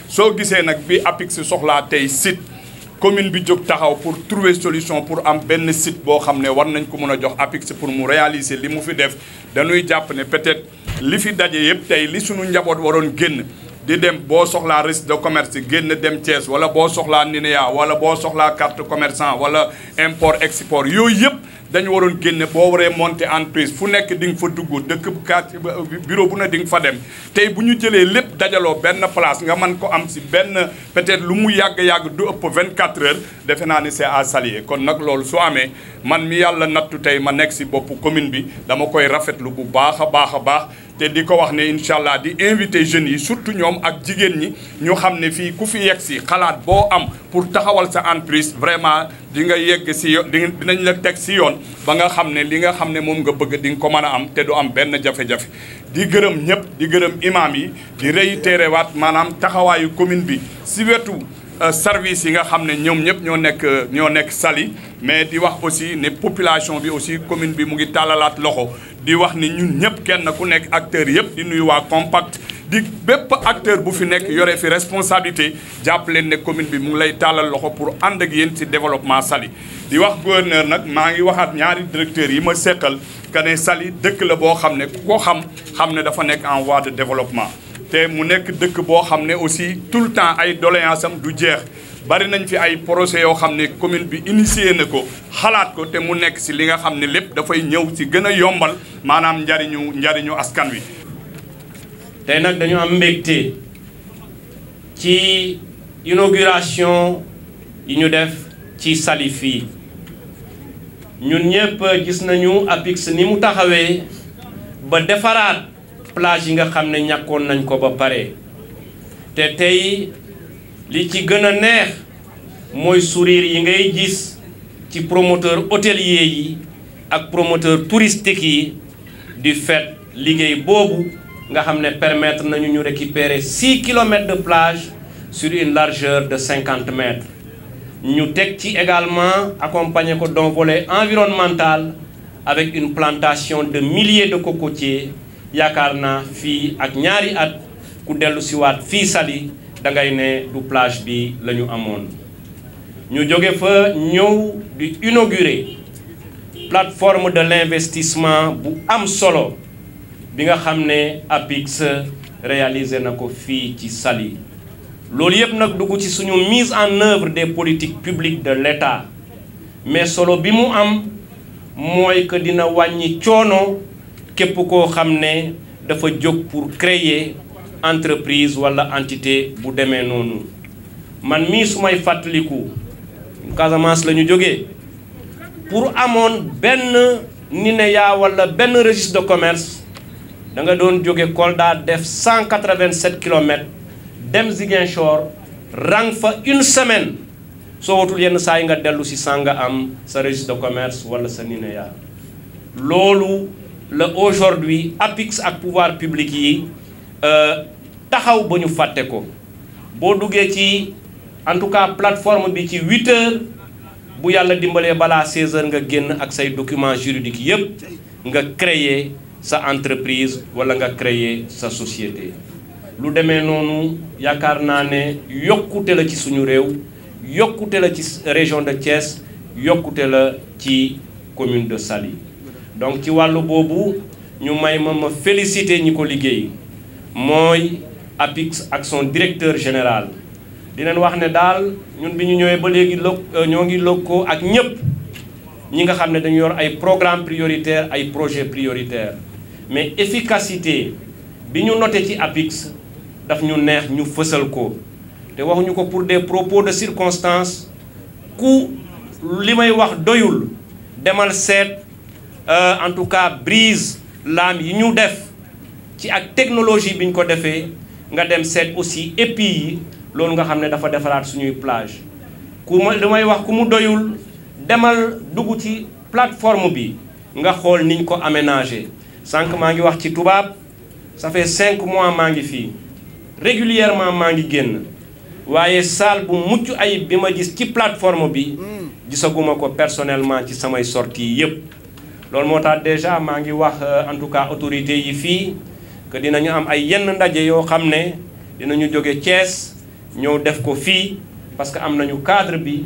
soo gisee nag bi APIX soxlaa tey site commune bi jóg taxaw pour trouver solution pour am benn site boo xam ne war nañ ko mën a jox APIX pour mu réaliser li mu fi def dañuy jàpp ne peut-être li fi daje yëpp tey li suñu njaboot waroon génn di dem boo soxlaa registre de commerce génn dem Thiès wala boo soxlaa NINEA wala boo soxlaa carte commerçant wala import export yooyu yëpp dañu waroon génne boo waree monter entreprise fu nekk di nga fa dugg dëkk quartier bureau bu ne di nga fa dem tey bu ñu jëlee lépp dajaloo benn place nga mën ko am si benn peut-être lu mu yàgg-yàgg du ëpp 24 heures defe naa ni c'est à saluer kon nag loolu su amee man mi yàlla nattu tey ma nekk si boppu commune bi dama koy rafetlu bu baax a baax te di ko wax ne incha allah di invité jeunes yi surtout ñoom ak jigéen ñi ñu xam ne fii ku fi yegg si xalaat boo am pour taxawal sa entreprise vraiment di nga yegg si yoon dinañ la teg si yoon ba nga xam ne li nga xam ne moom nga bëgg di nga ko mën a am te du am benn jafe-jafe di gërëm ñëpp di gërëm imam yi di réitéré waat maanaam taxawaayu commune bi si wetu service yi nga xam ne ñoom ñëpp ñoo nekk Saly mais di wax aussi ne population bi aussi commune bi mu ngi tàllalaat loxo di wax ni ñun ñëpp kenn ku nekk acteur yëpp di nuyu waa Compact di bépp acteur bu fi nekk yore fi responsabilité jàpp leen ne commune bi mu ngi lay tàllal loxo pour ànd ak yéen ci développement Saly di wax gouverneur nag maa ngi waxaat ñaari directeurs yi ma seqal que ne Saly dëkk la boo xam ne ku ko xam ne dafa nekk en voie de développement te mu nekk dëkk boo xam ne aussi tout le temps ay doléance am du jeex bari nañ fi ay projet yoo xam ne commune bi initié na ko xalaat ko te mu nekk si li nga xam ne lépp dafay ñëw si gën a yombal maanaam njariñu askan wi. tey nag dañu am mbégte ci inauguration yi ñu def ci Saly fii ñun ñëpp gis nañu APIX ni mu taxawee ba defaraat plage yi nga xam ne ñàkkoon nañ ko ba pare te tey li ci gën a neex mooy sourire yi ngay gis ci promoteur hôtelier yi ak promoteur touristique yi du fait liggéey boobu nga xam ne permettre nañu ñu récupérer 6 kilomètres de plage sur une largeur de 50 mètres ñu teg ci également accompagner ko d'un volet environnemental avec une plantation de milliers de cocotiers yaakaar naa fii ak ñaari at ku dellu si waat fii Saly da ngay ne du plage bi la ñu amoon ñu jóge fa ñëw di inaugurer plateforme de l'investissement bu am solo bi nga xam ne APIX réalisé na ko fii ci Saly loolu yëpp nag dugg ci suñu mise en œuvre des politiques publiques de l'État mais solo bi mu am mooy que dina wàññi coono képp koo xam ne dafa jóg pour créer entreprise wala entité bu demee noonu man mii su may fàttaliku Casamance la ñu jógee pour amoon benn NINEA wala benn registre de commerce da nga doon jóge Kolda def 187 kilomètres dem Ziguinchor rang fa une semaine soo watul yenn saa yi nga dellu si saa nga am sa registre de commerce wala sa NINEA loolu la aujourd'hui APIX ak pouvoir public yi taxaw ba ñu fàtte ko boo duggee ci en tout cas plateforme bi ci 8 heures bu yàlla dimbalee balaa 16 heures nga génn ak say documents juridiques yépp nga créer sa entreprise wala nga créer sa société lu demee noonu yaakaar naa ne yokkute la ci suñu réew yokkute la ci région de Thiès yokkute la ci commune de Saly donc ci wàllu boobu ñu may ma féliciter ñi ko liggéey mooy APIX ak son directeur général di leen wax ne daal ñun bi ñu ñëwee ba léegi ñoo ngi lëkkoo ak ñëpp ñi nga xam ne dañu yor ay programme prioritaire ay projet prioritaire mais efficacité bi ñu noté ci APIX daf ñu neex ñu fësal ko te waxuñu ko pour des propos de circonstance ku li may wax doyul demal seet en tout cas brise laam yi ñu def ci ak technologie bi ñu ko defee nga dem seet aussi épi yi loolu nga xam ne dafa defaraat suñuy plage ku ma li may wax ku mu doyul demal dugg ci plateforme bi nga xool niñ ko aménagé sànq maa ngi wax ci tubaab ça fait 5 mois maa ngi fii régulièrement maa ngi génn waaye salle bu mucc ayib bi ma gis ci plateforme bi gisaguma ko personnellement ci samay sorties yépp loolu moo tax déjà maa ngi wax en tout cas autorités yi fii que dinañu am ay yenn ndaje yoo xam ne dinañu jóge Thiès ñëw def ko fii parce que am nañu cadre bi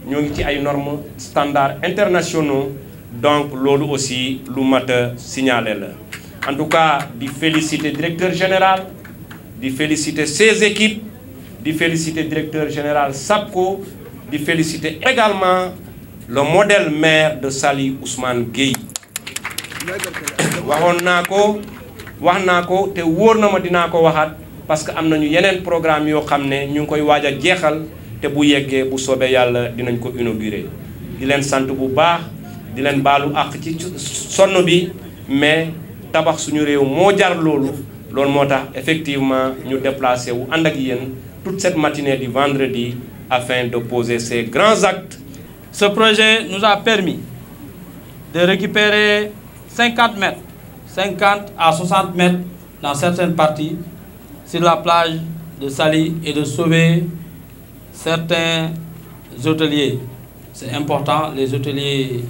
ñoo ngi ci ay normes standards internationaux donc loolu aussi lu mat a signaler la. En tout cas di féliciter directeur général di féliciter ses équipes di féliciter directeur général SAPCO di féliciter également le modèle maire de Saly Ousmane Gueye. waxoon naa ko wax naa ko te wóor na ma dinaa ko waxaat parce que am nañu yeneen programme yoo xam ne ñu ngi koy waaj a jeexal te bu yeggee bu soobee yàlla dinañ ko inaugurer. di leen sant bu baax di leen baalu àq ci sonn bi mais tabax suñu réew moo jar loolu moo tax effectivement ñu déplacé wu ànd ak yéen toute cette matinée du vendredi afin de poser ces grands actes. Ce projet nous a permis de récupérer 50 mètres, 50 à 60 mètres dans certaines parties sur la plage de Saly et de sauver certains hôteliers. C'est important, les hôteliers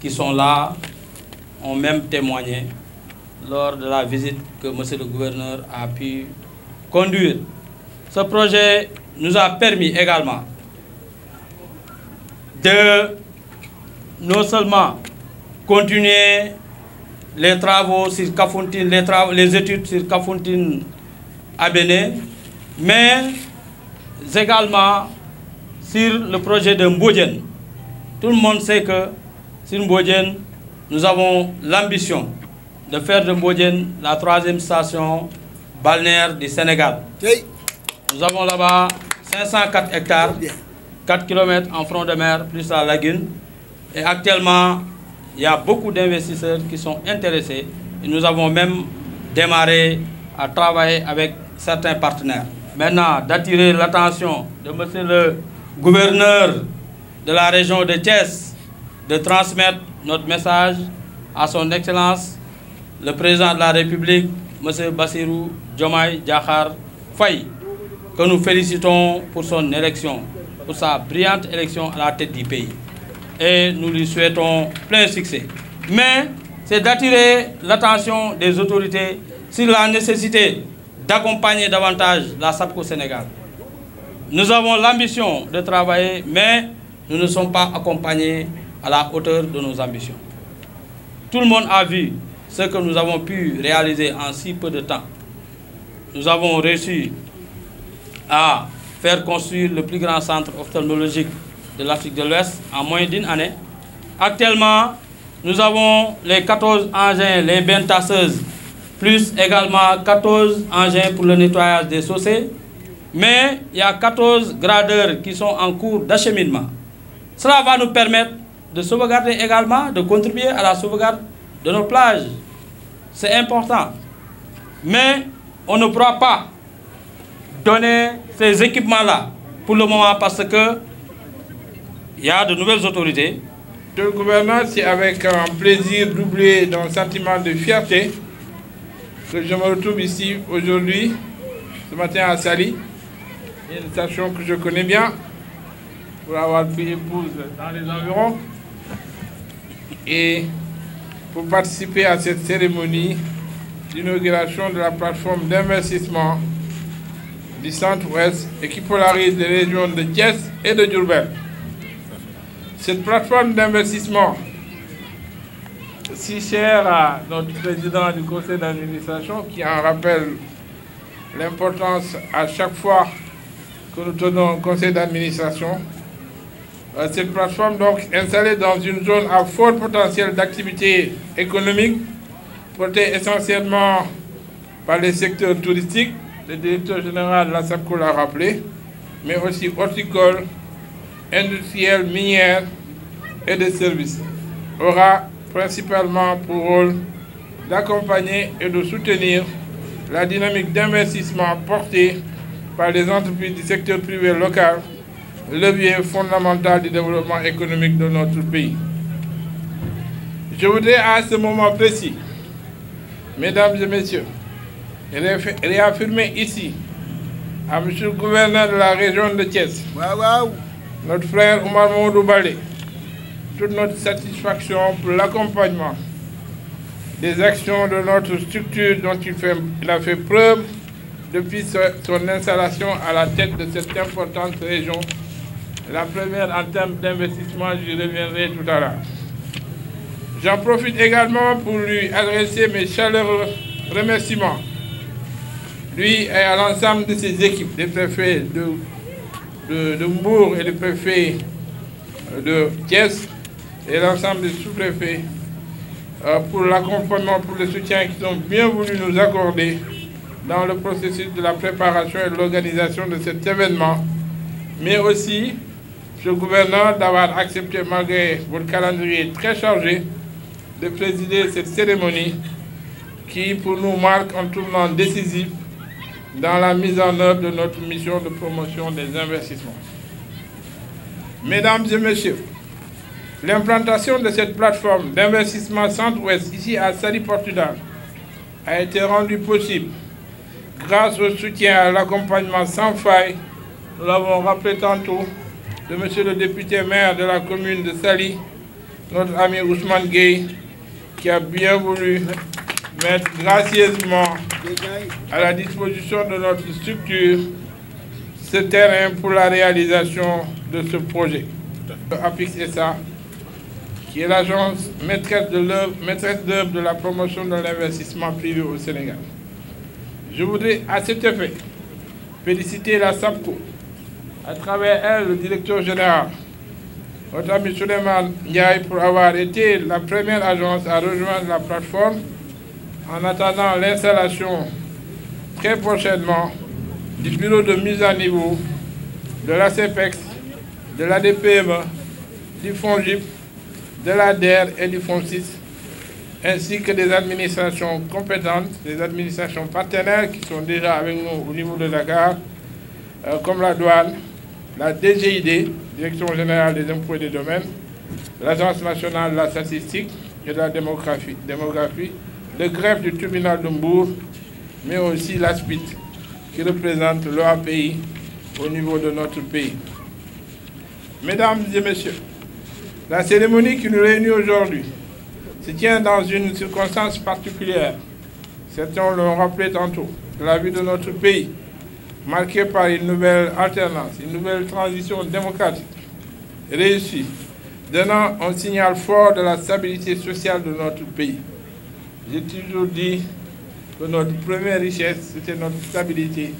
qui sont là ont même témoigné lors de la visite que monsieur le gouverneur a pu conduire. Ce projet nous a permis également de non seulement continuer les travaux sur Kafountine, les études sur Kafountine à Bénin, mais également sur le projet de Mbodjen. Tout le monde sait que sur Mbodjen, nous avons l'ambition de faire de Mbodjen la 3e station balnéaire du Sénégal. Nous avons là-bas 504 hectares, 4 km en front de mer, plus la lagune. Et actuellement, il y a beaucoup d'investisseurs qui sont intéressés. Et nous avons même démarré à travailler avec certains partenaires. Maintenant, d'attirer l'attention de monsieur le gouverneur de la région de Thiès, de transmettre notre message à son Excellence, le président de la République, monsieur Bassirou Diomaye Diakhar Faye, que nous félicitons pour son élection, pour sa brillante élection à la tête du pays. Et nous lui souhaitons plein succès. Mais c'est d'attirer l'attention des autorités sur la nécessité d'accompagner davantage la SAPCO Sénégal. Nous avons l'ambition de travailler, mais nous ne sommes pas accompagnés à la hauteur de nos ambitions. Tout le monde a vu ce que nous avons pu réaliser en si peu de temps. Nous avons réussi à faire construire le plus grand centre ophtalmologique de l'Afrique de l'Ouest en moins d'une année. Actuellement, nous avons les 14 engins, les bennes tasseuses, plus également 14 engins pour le nettoyage des chaussées. Mais il y a 14 gradeurs qui sont en cours d'acheminement. Cela va nous permettre de sauvegarder également, de contribuer à la sauvegarde de nos plages. C'est important. Mais on ne pourra pas donner ces équipements-là pour le moment parce que il y a de nouvelles autorités. Monsieur le gouverneur, c'est avec un plaisir doublé d'un sentiment de fierté que je me retrouve ici aujourd'hui, ce matin à Saly, une station que je connais bien, pour avoir pris épouse dans les environs, et pour participer à cette cérémonie d'inauguration de la plateforme d'investissement du Centre-Ouest et qui polarise les régions de Thiès et de Diourbel. Cette plateforme d'investissement, si chère à notre président du conseil d'administration, qui en rappelle l'importance à chaque fois que nous tenons un conseil d'administration, cette plateforme donc installée dans une zone à fort potentiel d'activité économique, portée essentiellement par les secteurs touristiques, le directeur général de la SAPCO l'a rappelé, mais aussi horticole, industrielle, minière et de services, aura principalement pour rôle d'accompagner et de soutenir la dynamique d'investissement portée par les entreprises du secteur privé local, levier fondamental du développement économique de notre pays. Je voudrais à ce moment précis, mesdames et messieurs, réaffirmer ici à M. le gouverneur de la région de Thiès, notre frère Oumar Mamadou Baldé, toute notre satisfaction pour l'accompagnement des actions de notre structure dont il a fait preuve depuis son installation à la tête de cette importante région, la première en termes d'investissement, j'y reviendrai tout à l'heure. J'en profite également pour lui adresser mes chaleureux remerciements, lui et à l'ensemble de ses équipes, des préfets de Mbour et des préfets de Thiès et l'ensemble des sous-préfets pour l'accompagnement, pour le soutien qu'ils ont bien voulu nous accorder dans le processus de la préparation et de l'organisation de cet événement, mais aussi, Monsieur le gouverneur, d'avoir accepté, malgré votre calendrier très chargé, de présider cette cérémonie qui, pour nous, marque un tournant décisif dans la mise en œuvre de notre mission de promotion des investissements. Mesdames et messieurs, l'implantation de cette plateforme d'investissement Centre-Ouest ici à Saly Portudal a été rendue possible grâce au soutien et à l'accompagnement sans faille, nous l'avons rappelé tantôt, de monsieur le député maire de la commune de Saly, notre ami Ousmane Gueye, qui a bien voulu mettre gracieusement à la disposition de notre structure ce terrain pour la réalisation de ce projet. APIX SA, qui est l'agence maîtresse d'œuvre de la promotion de l'investissement privé au Sénégal. Je voudrais à cet effet féliciter la SAPCO, à travers elle le directeur général, notre ami Souleymane Ndiaye, pour avoir été la première agence à rejoindre la plateforme en attendant l'installation très prochainement du bureau de mise à niveau, de la CEPEX, de l'ADPME, du FONGIP, de l'ADER et du FONSIS, ainsi que des administrations compétentes, des administrations partenaires qui sont déjà avec nous au niveau de Dakar, comme la douane, la DGID, Direction générale des impôts et des domaines, l'Agence nationale de la statistique et de la démographie, le greffe du tribunal de Mbour, mais aussi l'ASPIT, qui représente l'OAPI au niveau de notre pays. Mesdames et messieurs, la cérémonie qui nous réunit aujourd'hui se tient dans une circonstance particulière, certains l'ont rappelé tantôt, de la vie de notre pays, marquée par une nouvelle alternance, une nouvelle transition démocratique réussie, donnant un signal fort de la stabilité sociale de notre pays. J'ai toujours dit que notre première richesse, c'était notre stabilité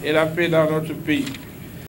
et la paix dans notre pays.